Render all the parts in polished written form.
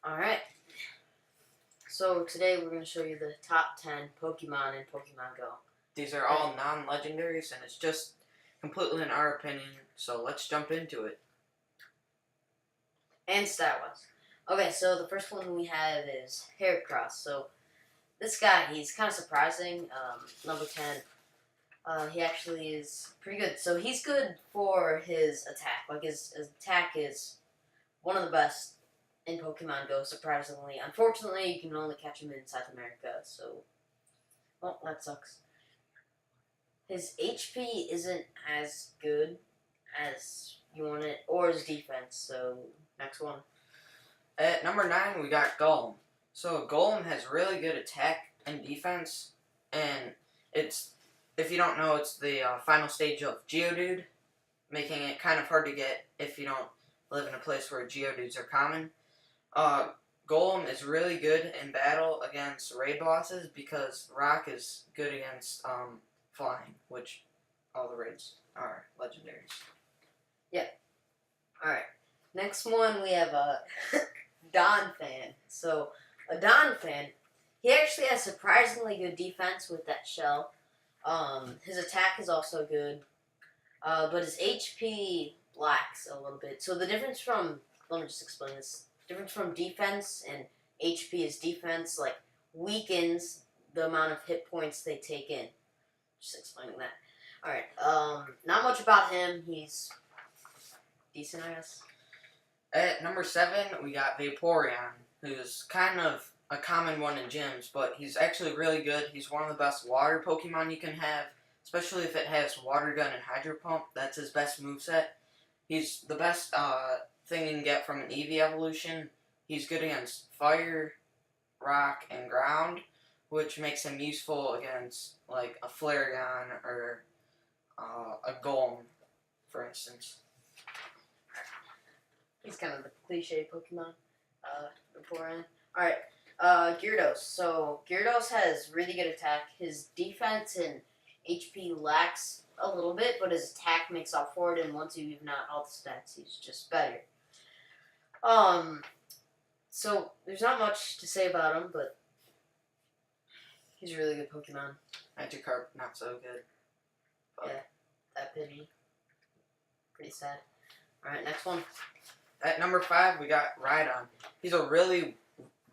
Alright, so today we're going to show you the top 10 Pokemon in Pokemon Go. These are all non-legendaries, and it's just completely in our opinion, so let's jump into it. And stat-wise. Okay, so the first one we have is Heracross. So this guy, he's kind of surprising. Number 10. He actually is pretty good. So he's good for his attack. Like his attack is one of the best in Pokemon Go, surprisingly. Unfortunately, you can only catch him in South America, so, well, that sucks. His HP isn't as good as you want it, or his defense, so next one. At number 9, we got Golem. So Golem has really good attack and defense, and it's, if you don't know, it's the final stage of Geodude, making it kind of hard to get if you don't live in a place where Geodudes are common. Golem is really good in battle against raid bosses because Rock is good against flying, which all the raids are legendaries. Yep. Alright. Next one, we have a Donphan. So, a Donphan, he actually has surprisingly good defense with that shell. His attack is also good, but his HP lacks a little bit. So the difference from, let me just explain this. Difference from defense and HP is defense, like, weakens the amount of hit points they take in. Just explaining that. Alright, not much about him. He's decent, I guess. At number 7, we got Vaporeon, who's kind of a common one in gyms, but he's actually really good. He's one of the best water Pokemon you can have, especially if it has Water Gun and Hydro Pump. That's his best moveset. He's the best thing you can get from an Eevee evolution. He's good against Fire, Rock, and Ground, which makes him useful against, like, a Flareon or a Golem, for instance. He's kind of the cliche Pokemon. Vaporeon. Alright, Gyarados. So, Gyarados has really good attack. His defense and HP lacks a little bit, but his attack makes up for it, and once you even out all the stats, he's just better. So, there's not much to say about him, but he's a really good Pokemon. Magikarp, not so good. But yeah, that pity. Pretty sad. Alright, next one. At number 5, we got Rhydon. He's a really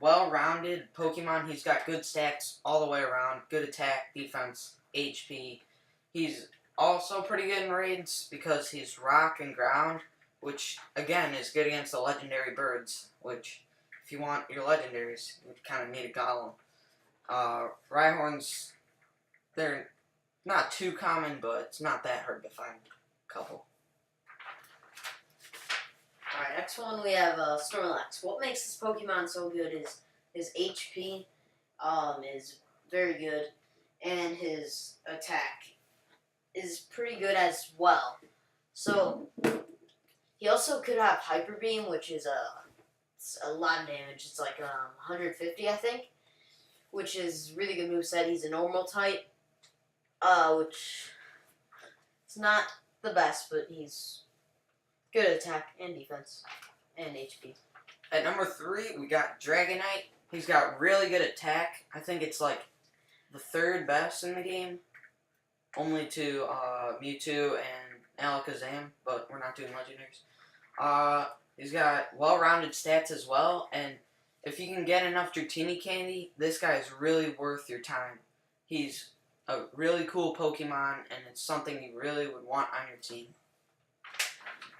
well-rounded Pokemon. He's got good stats all the way around. Good attack, defense, HP. He's also pretty good in raids because he's Rock and Ground, which, again, is good against the legendary birds, which, if you want your legendaries, you kind of need a Golem. Rhyhorns, they're not too common, but it's not that hard to find a couple. Alright, next one we have Snorlax. What makes this Pokemon so good is his HP is very good, and his attack is pretty good as well. So, he also could have Hyper Beam, which is a lot of damage. It's like 150, I think, which is really good moveset. He's a normal type, which is not the best, but he's good attack and defense and HP. At number 3, we got Dragonite. He's got really good attack. I think it's like the 3rd best in the game. Only to Mewtwo and Alakazam, but we're not doing legendaries. He's got well-rounded stats as well, and if you can get enough Dratini candy, this guy is really worth your time. He's a really cool Pokemon, and it's something you really would want on your team.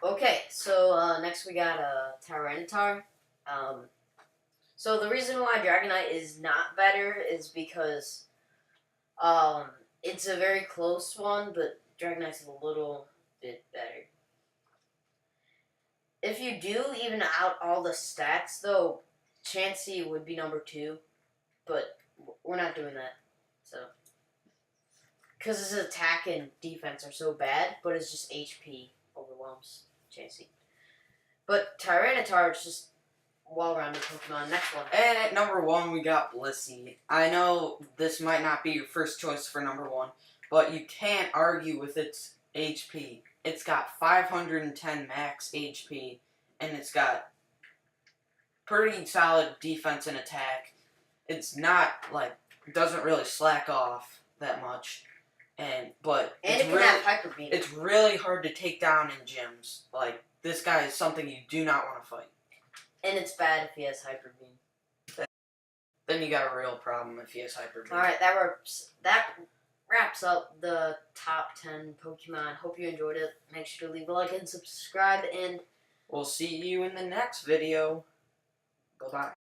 Okay, so next we got Tyranitar. So the reason why Dragonite is not better is because it's a very close one, but Dragonite's a little bit better. If you do even out all the stats, though, Chansey would be number 2, but we're not doing that. So, because his attack and defense are so bad, but it's just HP overwhelms Chansey. But Tyranitar is just well-rounded Pokemon. Next one. And at number 1, we got Lisi. I know this might not be your first choice for number 1, but you can't argue with its HP. It's got 510 max HP, and it's got pretty solid defense and attack. It's not like it doesn't really slack off that much, but And it's it can really, have Hyper Beam. it's really hard to take down in gyms. Like this guy is something you do not want to fight. And it's bad if he has Hyper Beam. Then you got a real problem if he has Hyper Beam. Alright, that wraps up the top 10 Pokemon. Hope you enjoyed it. Make sure to leave a like and subscribe, and We'll see you in the next video. Bye-bye.